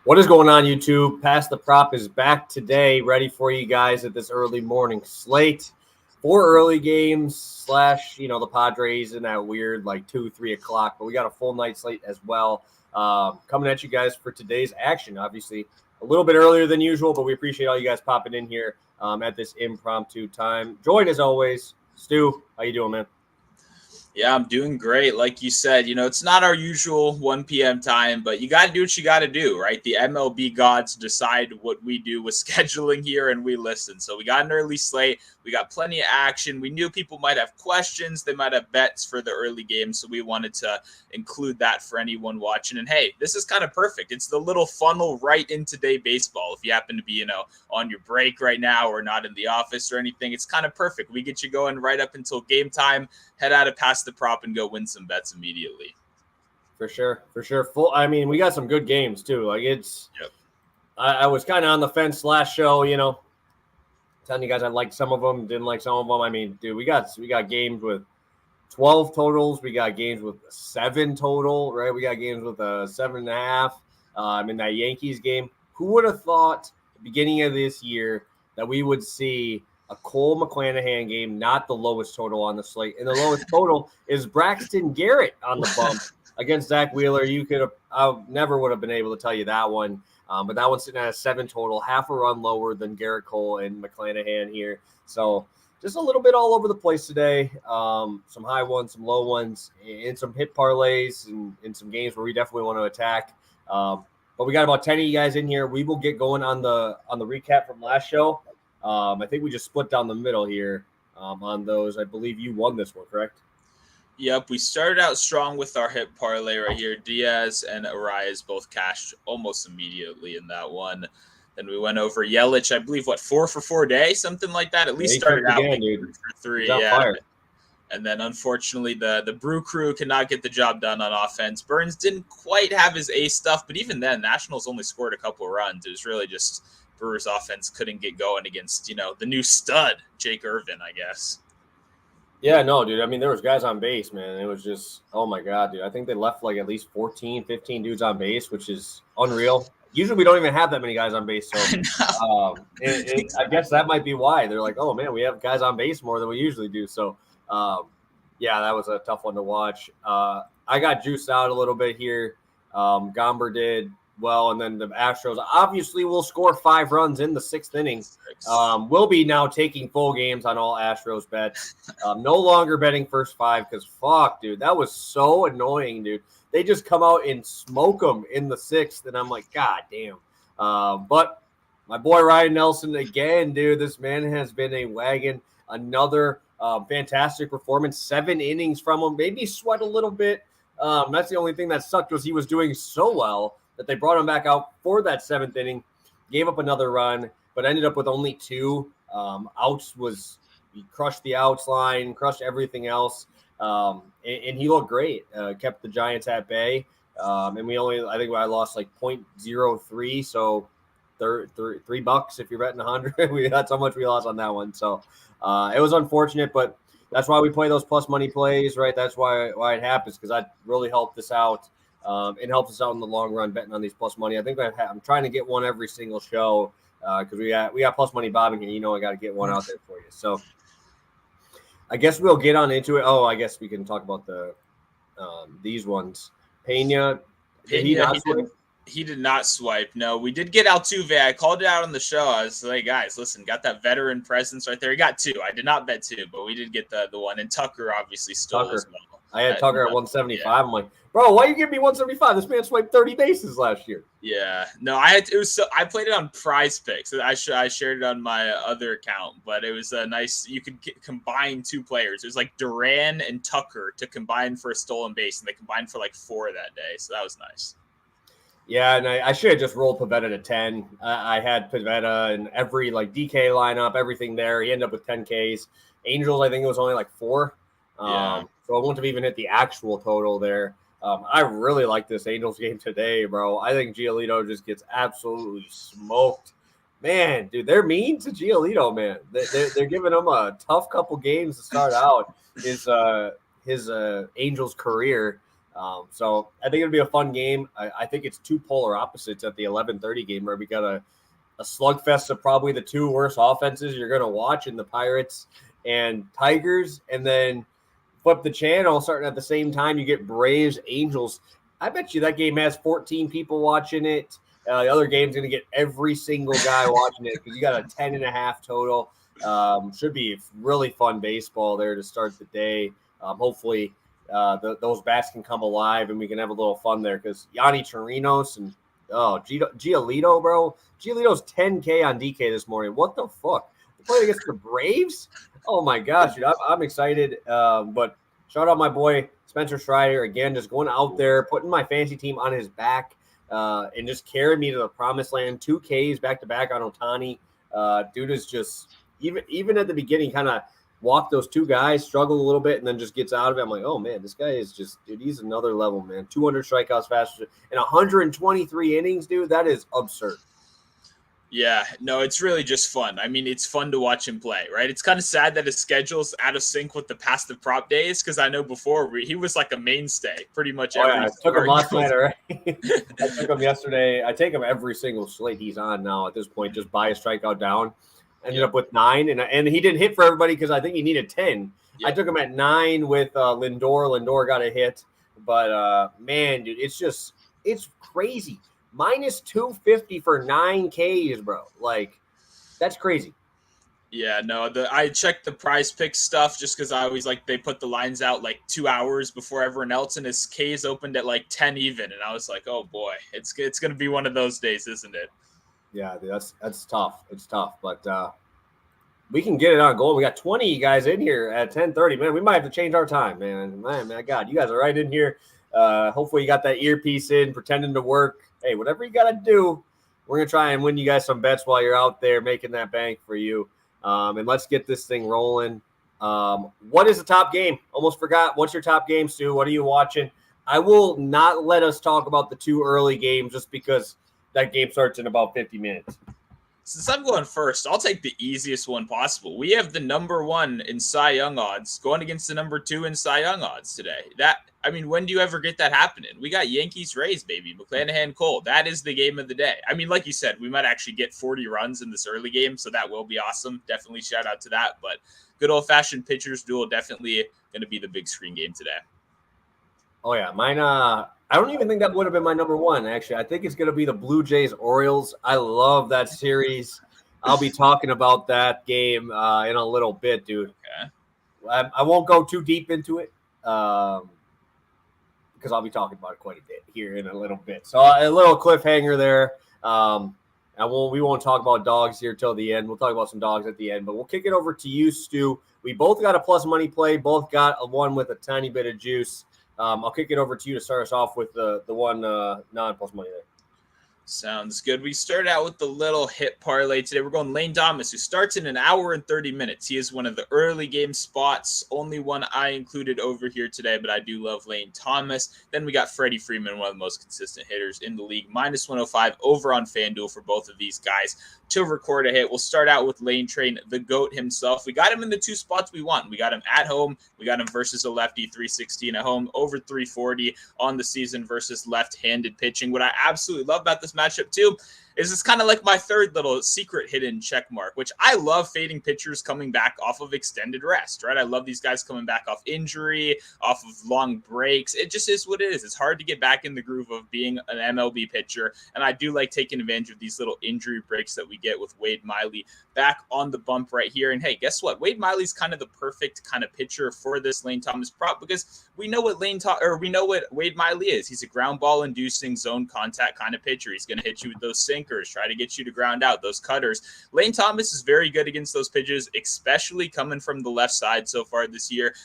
What is going on, YouTube? Pass the Prop is back today, ready for you guys at this early morning slate. 4 early games / the Padres in that weird 2-3 o'clock, but we got a full night slate as well. Coming at you guys for today's action. Obviously a little bit earlier than usual, but we appreciate all you guys popping in here at this impromptu time. Joined as always, Stu. How you doing, man? Yeah, I'm doing great. Like you said, it's not our usual 1 p.m. time, but you got to do what you got to do, right? The MLB gods decide what we do with scheduling here, and we listen. So we got an early slate. We got plenty of action. We knew people might have questions. They might have bets for the early game, so we wanted to include that for anyone watching. And hey, this is kind of perfect. It's the little funnel right into day baseball. If you happen to be, on your break right now or not in the office or anything, it's kind of perfect. We get you going right up until game time. Head out of Pass the Prop and go win some bets immediately. For sure. We got some good games too. Yep. I was kind of on the fence last show, telling you guys I liked some of them, didn't like some of them. I mean, dude, we got games with 12 totals. We got games with 7 total, right? We got games with 7.5. In that Yankees game, who would have thought at the beginning of this year that we would see a Cole McClanahan game, not the lowest total on the slate. And the lowest total is Braxton Garrett on the bump against Zach Wheeler. I never would have been able to tell you that one. But that one's sitting at a 7 total, half a run lower than Garrett Cole and McClanahan here. So just a little bit all over the place today. Some high ones, some low ones, and some hit parlays and some games where we definitely want to attack. But we got about 10 of you guys in here. We will get going on the recap from last show. I think we just split down the middle here on those. I believe you won this one, correct? Yep, we started out strong with our hit parlay right here. Diaz and Arias both cashed almost immediately in that one. Then we went over Yelich, I believe, 4 for 4 day, something like that. At least started out again, dude. 3 for 3. Yeah. Fire. And then, unfortunately, the Brew Crew cannot get the job done on offense. Burns didn't quite have his ace stuff, but even then, Nationals only scored a couple of runs. It was really just Brewers offense couldn't get going against, the new stud, Jake Irvin, I guess. Yeah, no, dude. I mean, there was guys on base, man. It was just, oh, my God, dude. I think they left at least 14, 15 dudes on base, which is unreal. Usually we don't even have that many guys on base. So I guess that might be why. They're like, oh, man, we have guys on base more than we usually do. So, yeah, that was a tough one to watch. I got juiced out a little bit here. Gomber did well, and then the Astros obviously will score 5 runs in the 6th inning. We'll be now taking full games on all Astros bets. No longer betting first 5 because fuck, dude, that was so annoying, dude. They just come out and smoke them in the 6th, and I'm like, God damn. But my boy Ryan Nelson again, dude. This man has been a wagon. Another fantastic performance. 7 innings from him. Made me sweat a little bit. That's the only thing that sucked was he was doing so well that they brought him back out for that 7th inning, gave up another run, but ended up with only 2 outs. He crushed the outs line, crushed everything else, and he looked great. Kept the Giants at bay, and I think I lost 0.03, so $3 if you're betting 100. That's how much we lost on that one. So it was unfortunate, but that's why we play those plus money plays, right? That's why it happens, because that really helped us out. It helps us out in the long run betting on these plus money. I think I'm trying to get one every single show because we got plus money bobbing here. I got to get one out there for you. So I guess we'll get on into it. Oh, I guess we can talk about the these ones. Pena he did not swipe. No, we did get Altuve. I called it out on the show. I was like, guys, listen, got that veteran presence right there. He got 2. I did not bet 2, but we did get the one. And Tucker obviously stole as well. I had Tucker at 175. Yeah. I'm like, bro, why you give me 175? This man swiped 30 bases last year. Yeah, no, I played it on Prize Picks. I shared it on my other account, but it was a nice. You could combine 2 players. It was like Duran and Tucker to combine for a stolen base, and they combined for 4 that day. So that was nice. Yeah, and I should have just rolled Pivetta to 10. I had Pivetta in every DK lineup, everything there. He ended up with 10 Ks. Angels, I think it was only 4. Yeah. So I wouldn't have even hit the actual total there. I really like this Angels game today, bro. I think Giolito just gets absolutely smoked. Man, dude, they're mean to Giolito, man. They're giving him a tough couple games to start out his Angels career. So I think it'll be a fun game. I think it's two polar opposites at the 11:30 game where we got a slugfest of probably the two worst offenses you're going to watch in the Pirates and Tigers. And then flip the channel starting at the same time, you get Braves, Angels. I bet you that game has 14 people watching it. The other game's going to get every single guy watching it because you got a 10.5 total. Should be really fun baseball there to start the day. Hopefully those bats can come alive and we can have a little fun there because Yanni Chirinos and Giolito, bro. Giolito's 10K on DK this morning. What the fuck? They played against the Braves? Oh my gosh, dude. I'm excited. But shout out my boy Spencer Strider again, just going out there, putting my fantasy team on his back, and just carrying me to the promised land. 2Ks back to back on Ohtani. Dude is just even at the beginning, kind of walked those two guys, struggled a little bit, and then just gets out of it. I'm like, oh man, this guy is just, dude, he's another level, man. 200 strikeouts faster and 123 innings, dude. That is absurd. Yeah, no, it's really just fun. I mean, it's fun to watch him play, right? It's kind of sad that his schedule's out of sync with the past the prop days because I know before he was like a mainstay pretty much every. I took him last night, all right? I took him yesterday. I take him every single slate he's on now at this point, just buy a strikeout down. Ended up with 9, and he didn't hit for everybody because I think he needed 10. Yep. I took him at 9 with Lindor. Lindor got a hit, but man, dude, it's crazy. Minus 250 for 9 Ks, bro. Like, that's crazy. Yeah, no, I checked the prize pick stuff just because I always they put the lines out like 2 hours before everyone else, and his Ks opened at like 10 even, and I was like, oh boy, it's gonna be one of those days, isn't it? Yeah, dude, that's tough. It's tough, but we can get it on goal. We got 20 guys in here at 10:30. Man, we might have to change our time, man. My God, you guys are right in here. Hopefully you got that earpiece in, pretending to work. Hey, whatever you got to do, we're going to try and win you guys some bets while you're out there making that bank for you. And let's get this thing rolling. What is the top game? Almost forgot. What's your top game, Stu? What are you watching? I will not let us talk about the 2 early games just because that game starts in about 50 minutes. Since I'm going first, I'll take the easiest one possible. We have the number 1 in Cy Young odds going against the number 2 in Cy Young odds today. When do you ever get that happening? We got Yankees Rays, baby. McClanahan Cole. That is the game of the day. I mean, like you said, we might actually get 40 runs in this early game, so that will be awesome. Definitely shout out to that. But good old-fashioned pitchers duel, definitely going to be the big screen game today. Oh, yeah. Mine, I don't even think that would have been my number 1, actually. I think it's going to be the Blue Jays Orioles. I love that series. I'll be talking about that game in a little bit, dude. Okay. I won't go too deep into it because I'll be talking about it quite a bit here in a little bit. So a little cliffhanger there. We won't talk about dogs here till the end. We'll talk about some dogs at the end, but we'll kick it over to you, Stu. We both got a plus money play. Both got a one with a tiny bit of juice. I'll kick it over to you to start us off with the one non-plus money there. Sounds good. We start out with the little hit parlay today. We're going Lane Thomas, who starts in an hour and 30 minutes. He is one of the early game spots. Only one I included over here today, but I do love Lane Thomas. Then we got Freddie Freeman, one of the most consistent hitters in the league. Minus 105 over on FanDuel for both of these guys to record a hit. We'll start out with Lane Train, the GOAT himself. We got him in the 2 spots we want. We got him at home. We got him versus a lefty, 316 at home, over 340 on the season versus left-handed pitching. What I absolutely love about this matchup too is it's kind of like my third little secret hidden check mark, which I love fading pitchers coming back off of extended rest, right? I love these guys coming back off injury, off of long breaks. It just is what it is. It's hard to get back in the groove of being an MLB pitcher, and I do like taking advantage of these little injury breaks that we get with Wade Miley back on the bump right here. And hey, guess what? Wade Miley's kind of the perfect kind of pitcher for this Lane Thomas prop because we know what Wade Miley is. He's a ground ball inducing zone contact kind of pitcher. He's going to hit you with those sinkers, try to get you to ground out, those cutters. Lane Thomas is very good against those pitches, especially coming from the left side so far this year.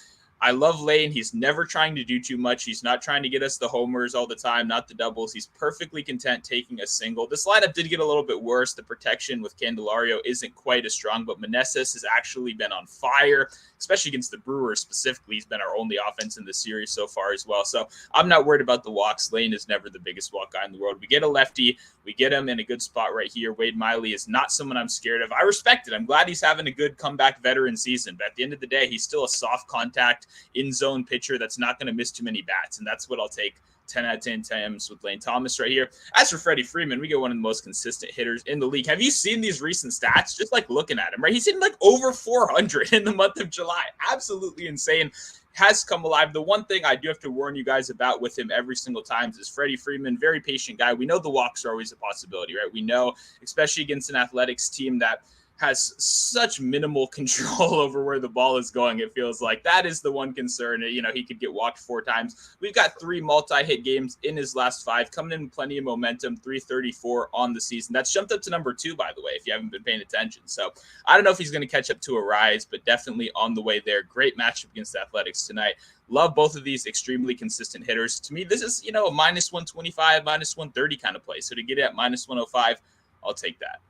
I love Lane. He's never trying to do too much. He's not trying to get us the homers all the time, not the doubles. He's perfectly content taking a single. This lineup did get a little bit worse. The protection with Candelario isn't quite as strong, but Meneses has actually been on fire, especially against the Brewers specifically. He's been our only offense in the series so far as well. So I'm not worried about the walks. Lane is never the biggest walk guy in the world. We get a lefty. We get him in a good spot right here. Wade Miley is not someone I'm scared of. I respect it. I'm glad he's having a good comeback veteran season. But at the end of the day, he's still a soft contact in-zone pitcher that's not going to miss too many bats, and that's what I'll take 10 out of 10 times with Lane Thomas right here. As for Freddie Freeman, we get one of the most consistent hitters in the league. Have you seen these recent stats? Just like looking at him, right? He's hitting like over 400 in the month of July. Absolutely insane. Has come alive. The one thing I do have to warn you guys about with him every single time is Freddie Freeman, very patient guy. We know the walks are always a possibility, right? We know, especially against an athletics team that has such minimal control over where the ball is going. It feels like that is the one concern. You know, he could get walked 4 times. We've got 3 multi-hit games in his last 5, coming in plenty of momentum, 334 on the season. That's jumped up to number 2, by the way, if you haven't been paying attention. So I don't know if he's going to catch up to a rise, but definitely on the way there. Great matchup against the Athletics tonight. Love both of these extremely consistent hitters. To me, this is, you know, a minus 125, minus 130 kind of play. So to get it at minus 105, I'll take that.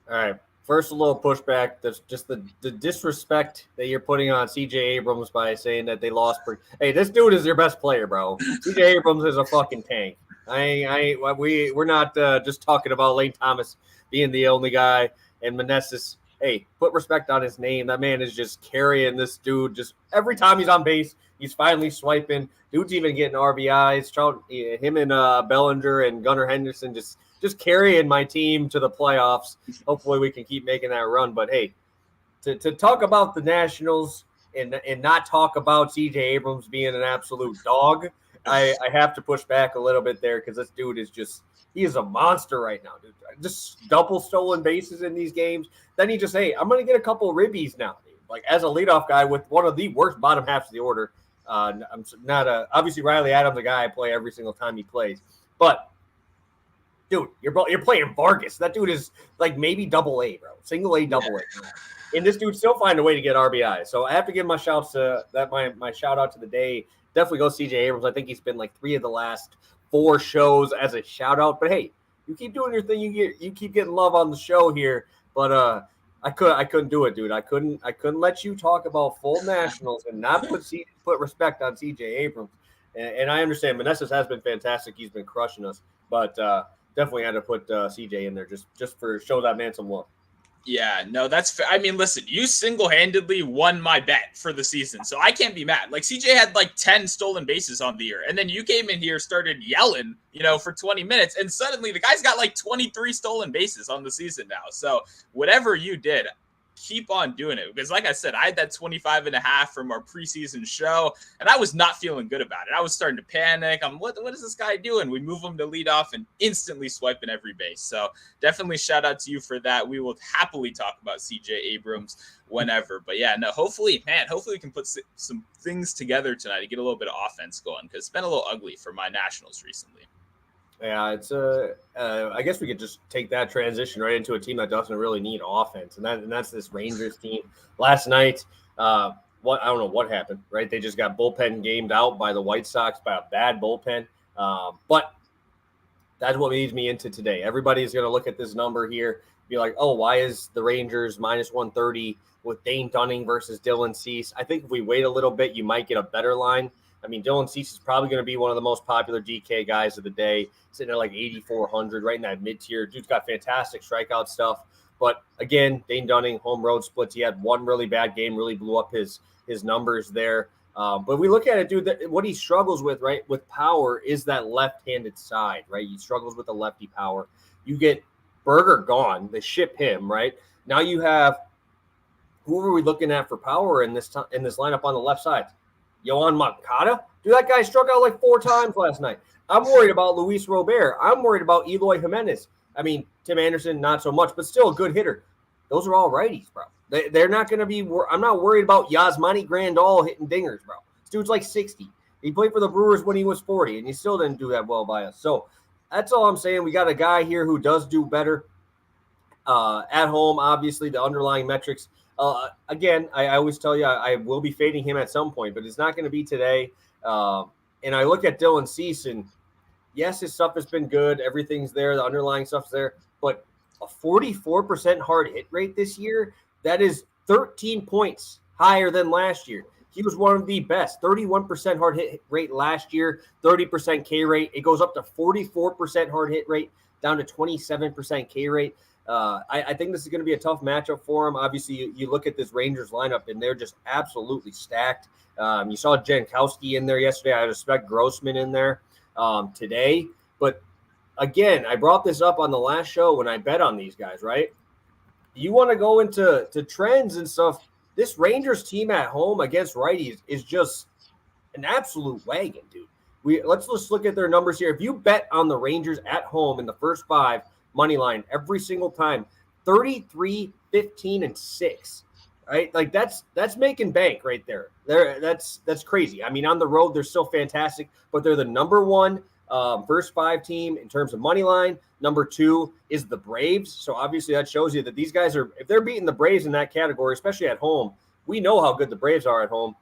All right. First, a little pushback. That's just the disrespect that you're putting on C.J. Abrams by saying that they lost. Hey, this dude is your best player, bro. C.J. Abrams is a fucking tank. We're not just talking about Lane Thomas being the only guy and Meneses. Hey, put respect on his name. That man is just carrying this dude. Just every time he's on base, he's finally swiping. Dude's even getting RBIs. Him and Bellinger and Gunnar Henderson just carrying my team to the playoffs. Hopefully we can keep making that run. But, hey, to talk about the Nationals and not talk about C.J. Abrams being an absolute dog, I have to push back a little bit there because this dude is he is a monster right now, dude. Just double stolen bases in these games. Then he just, hey, I'm going to get a couple ribbies now, dude. Like, as a leadoff guy with one of the worst bottom halves of the order. I'm not obviously Riley Adams, a guy I play every single time he plays. But, dude, you're playing Vargas. That dude is like maybe double A, bro. Single A, double A. And this dude still find a way to get RBI. So I have to give my shouts to that. My shout out to the day. Definitely go C.J. Abrams. I think he's been like 3 of the last 4 shows as a shout out. But hey, you keep doing your thing. You keep getting love on the show here. But I couldn't do it, dude. I couldn't let you talk about full Nationals and not put respect on C.J. Abrams. And I understand Meneses has been fantastic. He's been crushing us. But definitely had to put CJ in there just for show that man some love. Yeah, no, that's fair. I mean, listen, you single-handedly won my bet for the season, so I can't be mad. Like, CJ had like 10 stolen bases on the year, and then you came in here, started yelling, for 20 minutes, and suddenly the guy's got like 23 stolen bases on the season now. So whatever you did, keep on doing it, because like I said, I had that 25.5 from our preseason show, and I was not feeling good about it. I was starting to panic. What is this guy doing? We move him to lead off and instantly swiping every base. So definitely shout out to you for that. We will happily talk about CJ Abrams whenever. But yeah, no, hopefully we can put some things together tonight to get a little bit of offense going, because it's been a little ugly for my Nationals recently. Yeah, it's I guess we could just take that transition right into a team that doesn't really need offense, and that's this Rangers team. Last night, I don't know what happened, right? They just got bullpen gamed out by the White Sox by a bad bullpen. But that's what leads me into today. Everybody's going to look at this number here, be like, oh, why is the Rangers minus 130 with Dane Dunning versus Dylan Cease? I think if we wait a little bit, you might get a better line. I mean, Dylan Cease is probably going to be one of the most popular DK guys of the day, sitting at like 8,400, right in that mid-tier. Dude's got fantastic strikeout stuff. But again, Dane Dunning, home road splits. He had one really bad game, really blew up his numbers there. But we look at it, dude, what he struggles with, right, with power is that left-handed side, right? He struggles with the lefty power. You get Berger gone. They ship him, right? Now you have – who are we looking at for power in this lineup on the left side? Yohan Moncada? Dude, that guy struck out like 4 times last night. I'm worried about Luis Robert. I'm worried about Eloy Jimenez. I mean, Tim Anderson, not so much, but still a good hitter. Those are all righties, bro. They're not going to be – I'm not worried about Yasmani Grandal hitting dingers, bro. This dude's like 60. He played for the Brewers when he was 40, and he still didn't do that well by us. So that's all I'm saying. We got a guy here who does do better at home, obviously, the underlying metrics – again, I always tell you I will be fading him at some point, but it's not going to be today. And I look at Dylan Cease, and yes, his stuff has been good. Everything's there. The underlying stuff's there. But a 44% hard hit rate this year, that is 13 points higher than last year. He was one of the best. 31% hard hit rate last year, 30% K rate. It goes up to 44% hard hit rate, down to 27% K rate. I think this is going to be a tough matchup for him. Obviously, you look at this Rangers lineup, and they're just absolutely stacked. You saw Jankowski in there yesterday. I expect Grossman in there today. But again, I brought this up on the last show when I bet on these guys, right? You want to go into trends and stuff. This Rangers team at home against righties is just an absolute wagon, dude. Let's just look at their numbers here. If you bet on the Rangers at home in the first 5 money line every single time, 33, 15, and 6. Right? Like that's making bank right there. That's crazy. I mean, on the road, they're still fantastic, but they're the number 1 first 5 team in terms of money line. Number 2 is the Braves. So obviously that shows you that these guys are, if they're beating the Braves in that category, especially at home, we know how good the Braves are at home.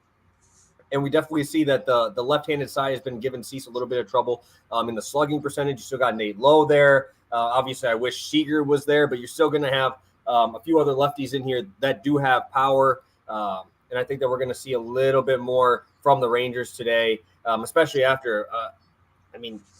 And we definitely see that the left-handed side has been giving Cease a little bit of trouble in the slugging percentage. You still got Nate Lowe there. Obviously, I wish Seager was there, but you're still going to have a few other lefties in here that do have power. And I think that we're going to see a little bit more from the Rangers today, especially after,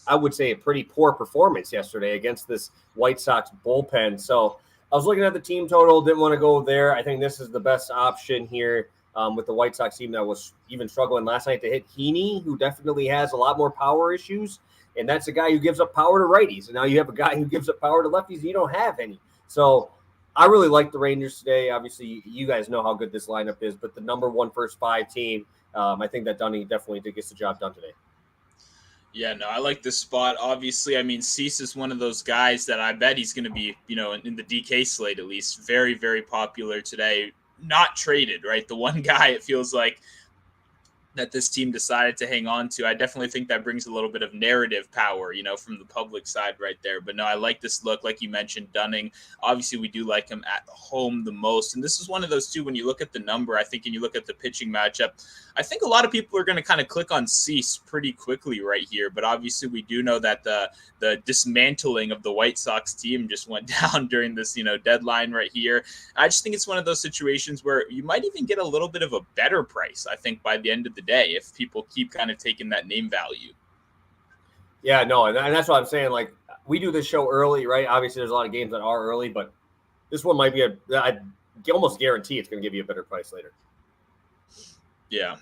I would say a pretty poor performance yesterday against this White Sox bullpen. So I was looking at the team total, didn't want to go there. I think this is the best option here. With the White Sox team that was even struggling last night to hit Heaney, who definitely has a lot more power issues. And that's a guy who gives up power to righties. And now you have a guy who gives up power to lefties, and you don't have any. So I really like the Rangers today. Obviously, you guys know how good this lineup is, but the number 1 first 5 team, I think that Dunning definitely gets the job done today. Yeah, no, I like this spot. Obviously, I mean, Cease is one of those guys that I bet he's going to be, in the DK slate at least, very, very popular today. Not traded, right? The one guy it feels like that this team decided to hang on to. I definitely think that brings a little bit of narrative power, from the public side right there. But no, I like this look. Like you mentioned, Dunning. Obviously, we do like him at home the most. And this is one of those two, when you look at the number, I think, and you look at the pitching matchup, I think a lot of people are going to kind of click on Cease pretty quickly right here. But obviously, we do know that the dismantling of the White Sox team just went down during this, deadline right here. I just think it's one of those situations where you might even get a little bit of a better price, I think, by the end of the day, if people keep kind of taking that name value. Yeah, no, and that's what I'm saying. Like, we do this show early, right? Obviously, there's a lot of games that are early, but this one might be I almost guarantee it's going to give you a better price later. Yeah.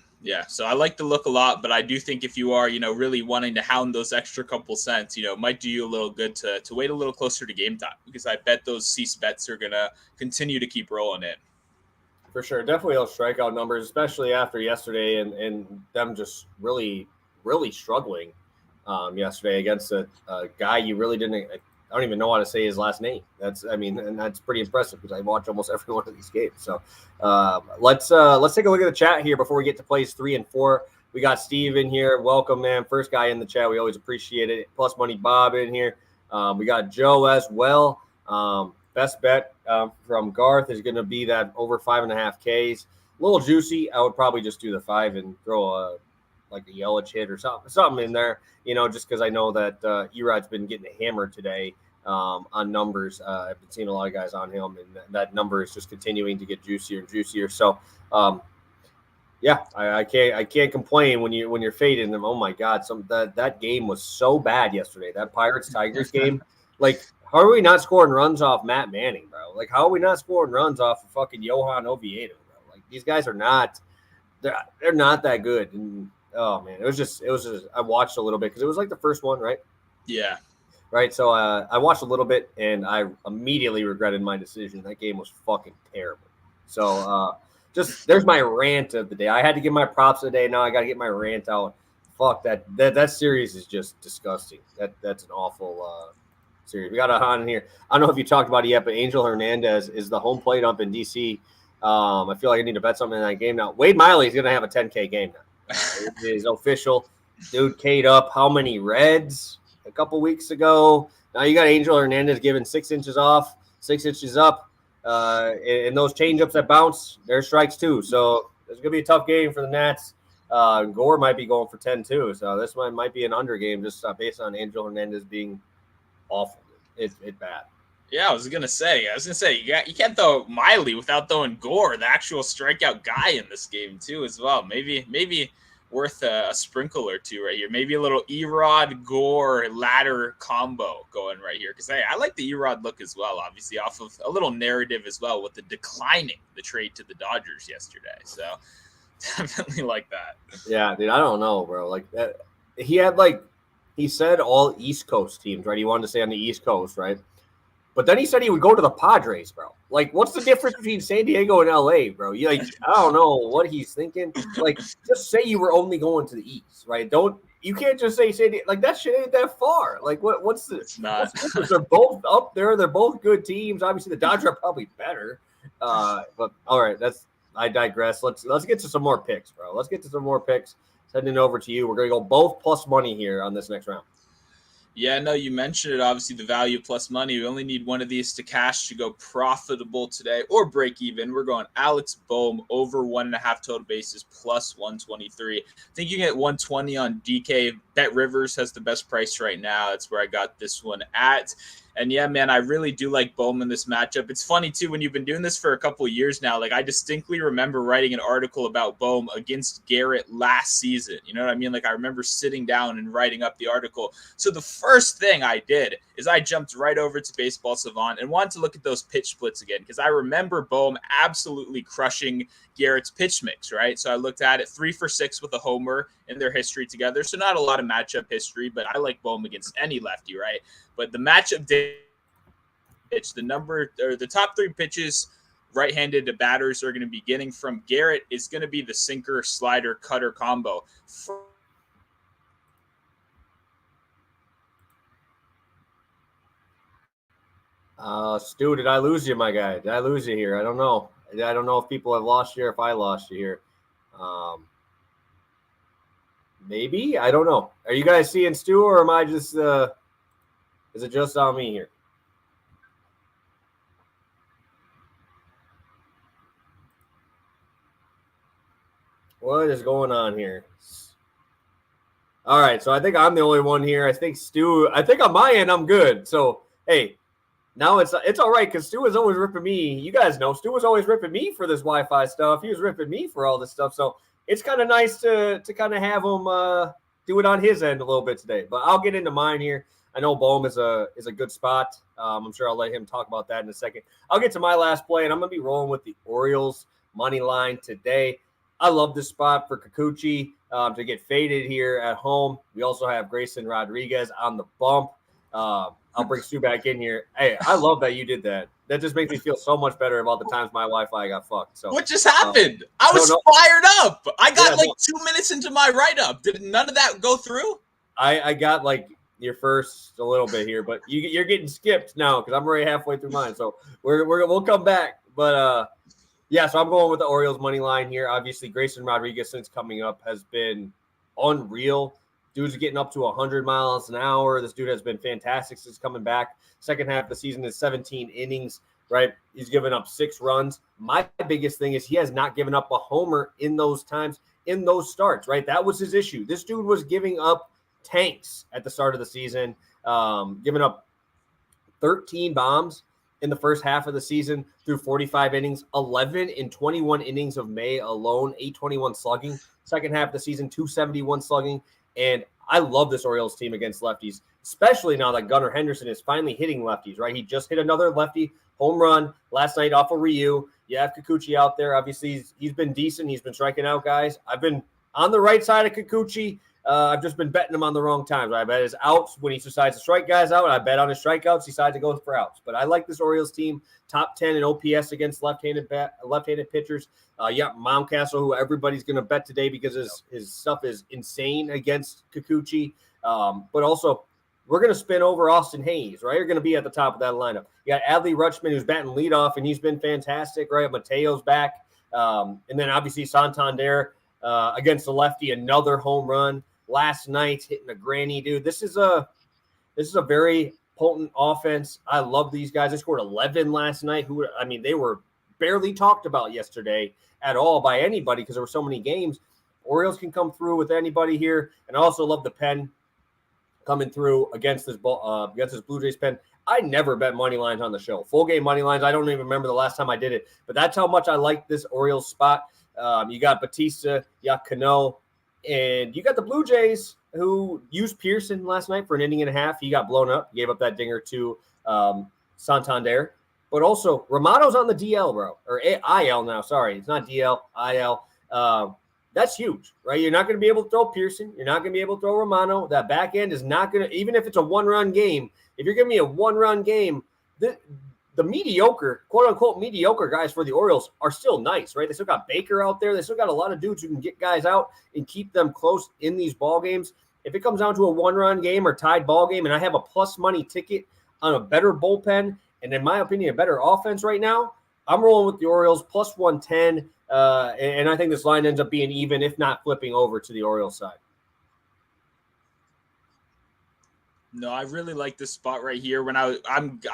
So I like the look a lot, but I do think if you are, really wanting to hound those extra couple cents, it might do you a little good to wait a little closer to game time, because I bet those Cease bets are going to continue to keep rolling in. For sure. Definitely those strikeout numbers, especially after yesterday and them just really, really struggling yesterday against a guy you really didn't – I don't even know how to say his last name. And that's pretty impressive because I watch almost every one of these games. So let's take a look at the chat here before we get to plays 3 and 4. We got Steve in here. Welcome, man. First guy in the chat. We always appreciate it. Plus Money Bob in here. We got Joe as well. Best bet from Garth is going to be that over 5.5 Ks. A little juicy. I would probably just do the 5 and throw a Yelich hit or something in there, just because I know that Erod's been getting hammered today on numbers. I've been seeing a lot of guys on him, and that number is just continuing to get juicier and juicier. So, I can't complain when you're fading them. Oh my God, that game was so bad yesterday. That Pirates Tigers game, like. How are we not scoring runs off Matt Manning, bro? Like, how are we not scoring runs off of fucking Johan Oviedo, bro? Like, these guys are not – they're not that good. And, oh, man, it was just – I watched a little bit because it was like the first one, right? Yeah. Right, so I watched a little bit, and I immediately regretted my decision. That game was fucking terrible. So, there's my rant of the day. I had to give my props today. Now I got to get my rant out. Fuck, that series is just disgusting. That's an awful series. We got a on here. I don't know if you talked about it yet, but Angel Hernandez is the home plate up in DC. I feel like I need to bet something in that game now. Wade Miley is going to have a 10K game now. It is official. Dude, K'd up how many Reds a couple weeks ago? Now you got Angel Hernandez giving 6 inches off, 6 inches up. And those changeups that bounce, they're strikes too. So it's going to be a tough game for the Nats. Gore might be going for 10 too. So this one might be an under game just based on Angel Hernandez being awful. It's bad. Yeah, I was gonna say you can't throw Miley without throwing Gore, the actual strikeout guy in this game too, as well. Maybe worth a sprinkle or two right here. Maybe a little Erod Gore ladder combo going right here. Because I like the Erod look as well, obviously, off of a little narrative as well with the declining the trade to the Dodgers yesterday. So definitely like that. Yeah, dude, I don't know, bro. Like that, he said all East Coast teams, right? He wanted to stay on the East Coast, right? But then he said he would go to the Padres, bro. Like, what's the difference between San Diego and LA, bro? I don't know what he's thinking. Like, just say you were only going to the East, right? You can't just say San Diego. Like, that shit ain't that far. Like, what's the? It's not. They're both up there. They're both good teams. Obviously, the Dodgers are probably better. But all right, I digress. Let's get to some more picks, bro. Let's get to some more picks. Sending it over to you. We're gonna go both plus money here on this next round. Yeah, no, you mentioned it. Obviously, the value plus money. We only need one of these to cash to go profitable today or break even. We're going Alex Bohm over 1.5 total bases plus 123. I think you can get 120 on DK. Bet Rivers has the best price right now. That's where I got this one at. And yeah, man, I really do like Bohm in this matchup. It's funny, too, when you've been doing this for a couple of years now, like I distinctly remember writing an article about Bohm against Garrett last season. You know what I mean? Like I remember sitting down and writing up the article. So the first thing I did is I jumped right over to Baseball Savant and wanted to look at those pitch splits again because I remember Bohm absolutely crushing Garrett's pitch mix, right? So I looked at it 3 for 6 with a homer in their history together. So not a lot of matchup history, but I like Bohm against any lefty, right? But the matchup pitch, the top 3 pitches right-handed to batters are going to be getting from Garrett is going to be the sinker, slider, cutter combo. Stu, did I lose you, my guy? Did I lose you here? I don't know. I don't know if people have lost you or if I lost you here. Maybe. I don't know. Are you guys seeing Stu or am I just is it just on me here? What is going on here? All right, so I think I'm the only one here. I think on my end, I'm good. So, hey, now it's all right because Stu was always ripping me. You guys know Stu was always ripping me for this Wi-Fi stuff. He was ripping me for all this stuff. So it's kind of nice to kind of have him do it on his end a little bit today. But I'll get into mine here. I know Bohm is a good spot. I'm sure I'll let him talk about that in a second. I'll get to my last play, and I'm going to be rolling with the Orioles money line today. I love this spot for Kikuchi to get faded here at home. We also have Grayson Rodriguez on the bump. I'll bring Stu back in here. Hey, I love that you did that. That just makes me feel so much better about the times my Wi-Fi got fucked. So what just happened? I was fired up. I got 2 minutes into my write-up. Did none of that go through? I got like your first a little bit here, but you're getting skipped now because I'm already halfway through mine. So we'll come back. But yeah, so I'm going with the Orioles money line here. Obviously, Grayson Rodriguez since coming up has been unreal. Dude's getting up to 100 miles an hour. This dude has been fantastic since coming back. Second half of the season is 17 innings, right? He's given up 6 runs. My biggest thing is he has not given up a homer in those times, in those starts, right? That was his issue. This dude was giving up tanks at the start of the season, giving up 13 bombs in the first half of the season through 45 innings, 11 in 21 innings of May alone, 821 slugging. Second half of the season, 271 slugging. And I love this Orioles team against lefties, especially now that Gunnar Henderson is finally hitting lefties, right? He just hit another lefty home run last night off of Ryu. You have Kikuchi out there. Obviously, he's been decent. He's been striking out guys. I've been on the right side of Kikuchi. I've just been betting him on the wrong times. I bet his outs when he decides to strike guys out. I bet on his strikeouts. He decides to go for outs. But I like this Orioles team. Top 10 in OPS against left-handed pitchers. Mountcastle, who everybody's going to bet today because his stuff is insane against Kikuchi. But also, we're going to spin over Austin Hayes, right? You're going to be at the top of that lineup. You got Adley Rutschman, who's batting leadoff, and he's been fantastic, right? Mateo's back. And then obviously Santander against the lefty, another home run last night, hitting a granny, dude. This is a very potent offense. I love these guys. They scored 11 last night. They were barely talked about yesterday at all by anybody because there were so many games. Orioles can come through with anybody here, and I also love the pen coming through against this Blue Jays pen. I never bet money lines on the show. Full game money lines. I don't even remember the last time I did it, but that's how much I like this Orioles spot. You got Batista, you got Cano, And you got the Blue Jays who used Pearson last night for an inning and a half. He got blown up, gave up that dinger to Santander. But also, Romano's on the DL, bro. Or IL now. Sorry, it's not DL, IL. That's huge, right? You're not going to be able to throw Pearson. You're not going to be able to throw Romano. That back end is not going to – even if it's a one-run game, if you're giving me a one-run game, the mediocre, quote-unquote mediocre guys for the Orioles are still nice, right? They still got Baker out there. They still got a lot of dudes who can get guys out and keep them close in these ball games. If it comes down to a one-run game or tied ball game and I have a plus money ticket on a better bullpen and, in my opinion, a better offense right now, I'm rolling with the Orioles plus 110, and I think this line ends up being even, if not flipping over to the Orioles side. No, I really like this spot right here. When I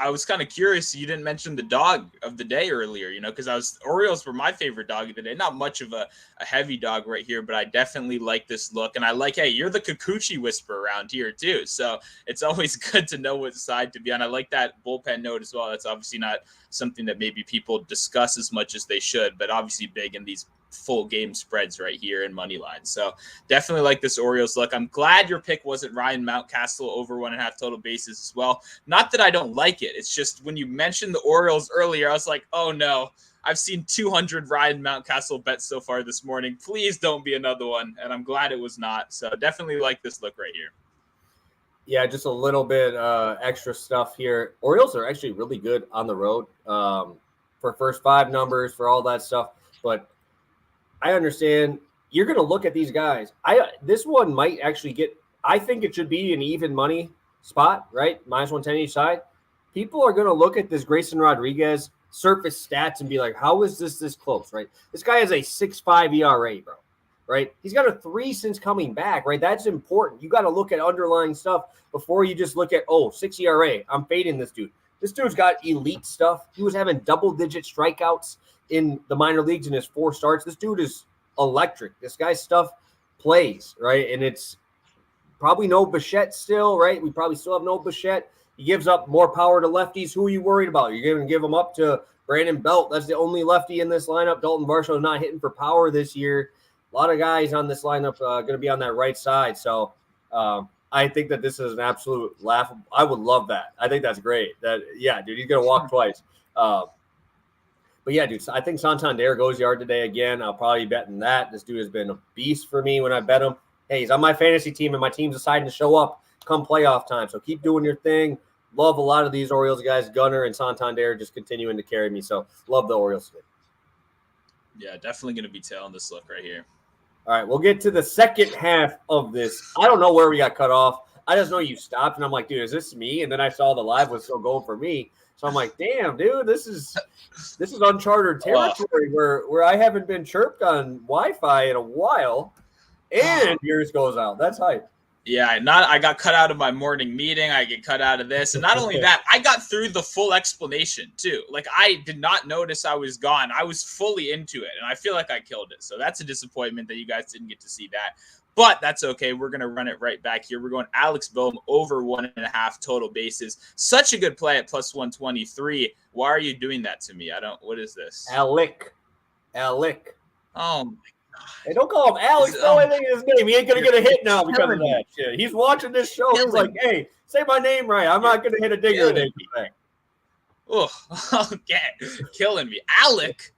was kind of curious, you didn't mention the dog of the day earlier, because Orioles were my favorite dog of the day. Not much of a heavy dog right here, but I definitely like this look. And I like, hey, you're the Kikuchi whisperer around here too. So it's always good to know what side to be on. I like that bullpen note as well. That's obviously not something that maybe people discuss as much as they should, but obviously big in these full game spreads right here in money line. So definitely like this Orioles look. I'm glad your pick wasn't Ryan Mountcastle over 1.5 total bases as well. Not that I don't like it. It's just when you mentioned the Orioles earlier, I was like, oh no, I've seen 200 Ryan Mountcastle bets so far this morning. Please don't be another one. And I'm glad it was not. So definitely like this look right here. Yeah, just a little bit extra stuff here. Orioles are actually really good on the road for first 5 numbers, for all that stuff. But I understand you're going to look at these guys. This one might actually get – I think it should be an even money spot, right? Minus 110 each side. People are going to look at this Grayson Rodriguez surface stats and be like, how is this close, right? This guy has a 6.5 ERA, bro, right? He's got a 3 since coming back, right? That's important. You got to look at underlying stuff before you just look at, 6 ERA. I'm fading this dude. This dude's got elite stuff. He was having double-digit strikeouts in the minor leagues in his 4 starts. This dude is electric. This guy's stuff plays, right? And it's probably no Bichette still, right? We probably still have no Bichette. He gives up more power to lefties. Who are you worried about? You're going to give him up to Brandon Belt. That's the only lefty in this lineup. Dalton Varsho not hitting for power this year. A lot of guys on this lineup going to be on that right side. So I think that this is an absolute laugh. I would love that. I think that's great. Dude, he's going to walk twice. But yeah, dude, I think Santander goes yard today again. I'll probably be betting that. This dude has been a beast for me when I bet him. Hey, he's on my fantasy team, and my team's deciding to show up come playoff time. So keep doing your thing. Love a lot of these Orioles guys. Gunnar and Santander just continuing to carry me. So love the Orioles today. Yeah, definitely going to be tailing this look right here. All right, we'll get to the second half of this. I don't know where we got cut off. I just know you stopped, and I'm like, dude, is this me? And then I saw the live was still going for me. So I'm like, damn, dude, this is uncharted territory where I haven't been chirped on Wi-Fi in a while, and yours goes out. That's hype. Yeah, I got cut out of my morning meeting. I get cut out of this. And not only that, I got through the full explanation too. Like, I did not notice I was gone. I was fully into it, and I feel like I killed it. So that's a disappointment that you guys didn't get to see that. But that's okay. We're going to run it right back here. We're going Alex Bohm over 1.5 total bases. Such a good play at plus 123. Why are you doing that to me? What is this? Alec. Oh, my God. Hey, don't call him Alex. No, I think his name. He ain't going to get a hit now because of that shit. He's watching this show. He's like, hey, say my name right. I'm not going to hit a dinger today. Oh, okay. Killing me. Alec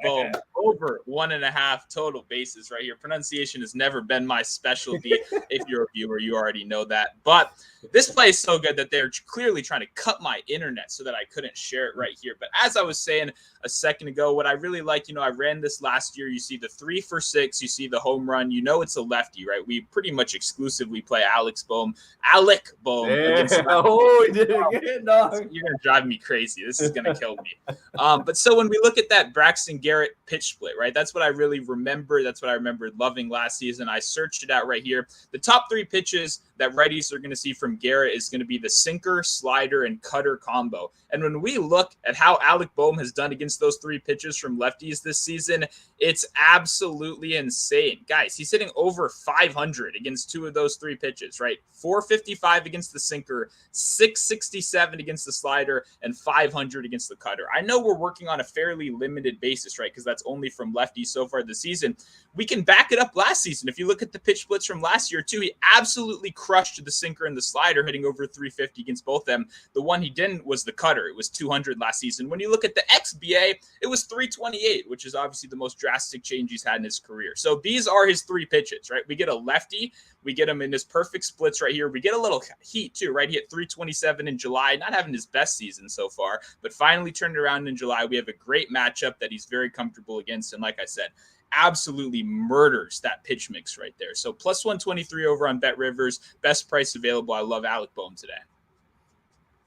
Bohm over 1.5 total bases right here. Pronunciation has never been my specialty. If you're a viewer, you already know that. But this play is so good that they're clearly trying to cut my internet so that I couldn't share it right here. But as I was saying a second ago, what I really like, I ran this last year. You see the 3 for 6. You see the home run. It's a lefty, right? We pretty much exclusively play Alec Bohm. Oh, he did it again, dog. You're going to drive me crazy. This is going to kill me. But so when we look at that Braxton Garrett pitch split, right? That's what I really remember. That's what I remembered loving last season. I searched it out right here. The top 3 pitches that righties are going to see from Garrett is going to be the sinker, slider, and cutter combo. And when we look at how Alec Boehm has done against those three pitches from lefties this season, it's absolutely insane. Guys, he's hitting over 500 against two of those three pitches, right? 455 against the sinker, 667 against the slider, and 500 against the cutter. I know we're working on a fairly limited basis, right? Because that's only from lefties so far this season. We can back it up last season. If you look at the pitch splits from last year too, he absolutely crushed the sinker and the slider, hitting over 350 against both of them. The one he didn't was the cutter. It was 200 last season. When you look at the XBA, it was 328, which is obviously the most drastic change he's had in his career. So these are his three pitches, right? We get a lefty. We get him in his perfect splits right here. We get a little heat too, right? He hit 327 in July, not having his best season so far, but finally turned around in July. We have a great matchup that he's very comfortable against. And like I said, absolutely murders that pitch mix right there. So plus 123 over on Bet Rivers, best price available. I love Alec Boehm today.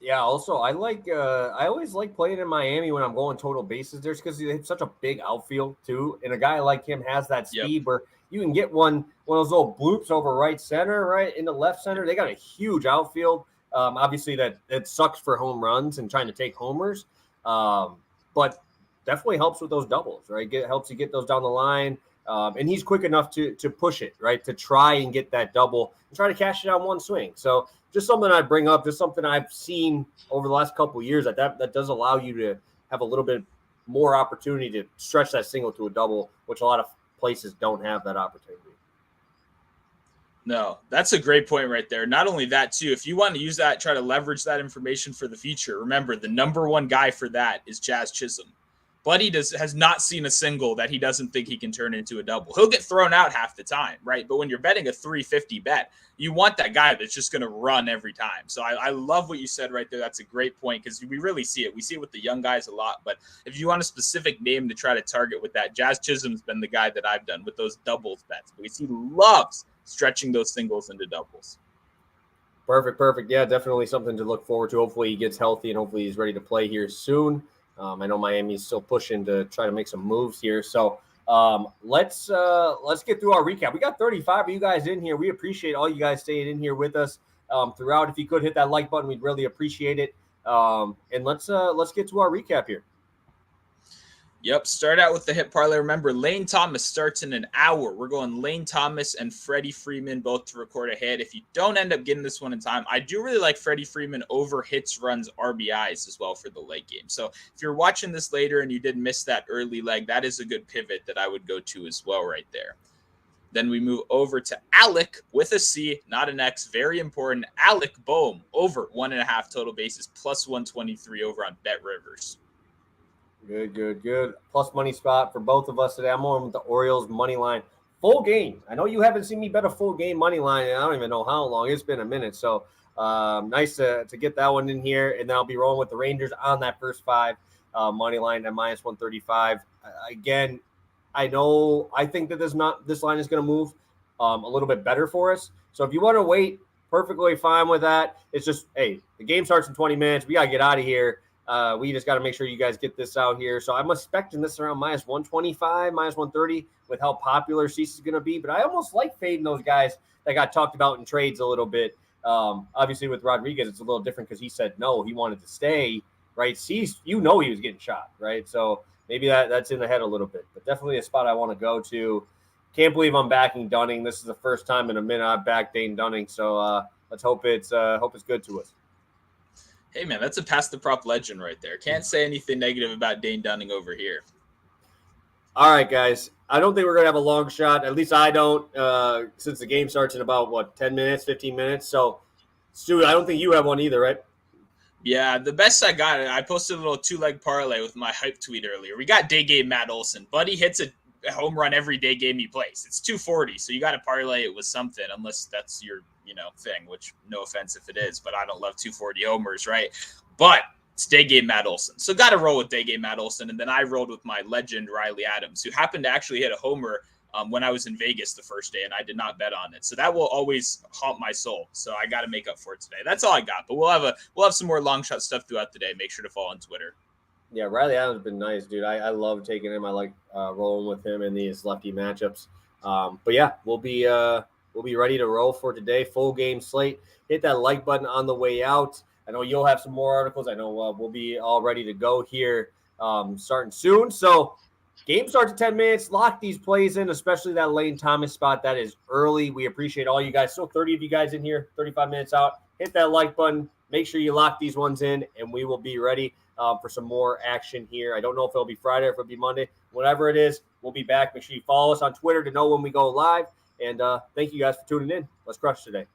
Yeah, also I always like playing in Miami when I'm going total bases there because they have such a big outfield too. And a guy like him has that speed where you can get one of those little bloops over right center, right into left center. They got a huge outfield. Obviously that it sucks for home runs and trying to take homers. But definitely helps with those doubles, right? Helps you get those down the line. And he's quick enough to push it, right? To try and get that double and try to cash it on one swing. So just something I bring up, just something I've seen over the last couple of years that does allow you to have a little bit more opportunity to stretch that single to a double, which a lot of places don't have that opportunity. No, that's a great point right there. Not only that, too, if you want to use that, try to leverage that information for the future, remember the number one guy for that is Jazz Chisholm. Buddy has not seen a single that he doesn't think he can turn into a double. He'll get thrown out half the time, right? But when you're betting a 350 bet, you want that guy that's just going to run every time. So I love what you said right there. That's a great point because we really see it. We see it with the young guys a lot. But if you want a specific name to try to target with that, Jazz Chisholm's been the guy that I've done with those doubles bets because he loves stretching those singles into doubles. Perfect. Yeah, definitely something to look forward to. Hopefully he gets healthy and hopefully he's ready to play here soon. I know Miami's still pushing to try to make some moves here. So let's get through our recap. We got 35 of you guys in here. We appreciate all you guys staying in here with us throughout. If you could hit that like button, we'd really appreciate it. And let's get to our recap here. Yep, start out with the hit parlay. Remember, Lane Thomas starts in an hour. We're going Lane Thomas and Freddie Freeman both to record a hit. If you don't end up getting this one in time, I do really like Freddie Freeman over hits, runs, RBIs as well for the late game. So if you're watching this later and you did miss that early leg, that is a good pivot that I would go to as well right there. Then we move over to Alec with a C, not an X. Very important. Alec Boehm over 1.5 total bases, plus 123 over on Bet Rivers. Good. Plus money spot for both of us today. I'm on with the Orioles money line. Full game. I know you haven't seen me bet a full game money line, and I don't even know how long. It's been a minute. So nice to get that one in here. And then I'll be rolling with the Rangers on that first 5 money line at minus 135. Again, I think that this line is going to move a little bit better for us. So if you want to wait, perfectly fine with that. It's just, hey, the game starts in 20 minutes. We got to get out of here. We just got to make sure you guys get this out here. So I'm expecting this around minus 125, minus 130 with how popular Cease is going to be. But I almost like fading those guys that got talked about in trades a little bit. Obviously, with Rodriguez, it's a little different because he said no, he wanted to stay, right? Cease, he was getting shot, right? So maybe that's in the head a little bit. But definitely a spot I want to go to. Can't believe I'm backing Dunning. This is the first time in a minute I've backed Dane Dunning. So let's hope it's good to us. Hey, man, that's a pass the prop legend right there. Can't say anything negative about Dane Dunning over here. All right, guys. I don't think we're going to have a long shot. At least I don't, since the game starts in about, 10 minutes, 15 minutes. So, Stu, I don't think you have one either, right? Yeah, the best I got, I posted a little 2-leg parlay with my hype tweet earlier. We got day game Matt Olson. Buddy hits a home run every day game he plays. It's 240, so you got to parlay it with something, unless that's your thing, which no offense if it is, but I don't love 240 homers, right? But it's day game Matt Olson. So got to roll with day game Matt Olson. And then I rolled with my legend, Riley Adams, who happened to actually hit a homer when I was in Vegas the first day, and I did not bet on it. So that will always haunt my soul. So I got to make up for it today. That's all I got. But we'll have some more long shot stuff throughout the day. Make sure to follow on Twitter. Yeah, Riley Adams has been nice, dude. I love taking him. I like rolling with him in these lefty matchups. But yeah, we'll be we'll be ready to roll for today. Full game slate. Hit that like button on the way out. I know you'll have some more articles. I know we'll be all ready to go here starting soon. So game starts in 10 minutes. Lock these plays in, especially that Lane Thomas spot. That is early. We appreciate all you guys. Still 30 of you guys in here, 35 minutes out. Hit that like button. Make sure you lock these ones in, and we will be ready for some more action here. I don't know if it'll be Friday or if it'll be Monday. Whatever it is, we'll be back. Make sure you follow us on Twitter to know when we go live. And thank you guys for tuning in. Let's crush today.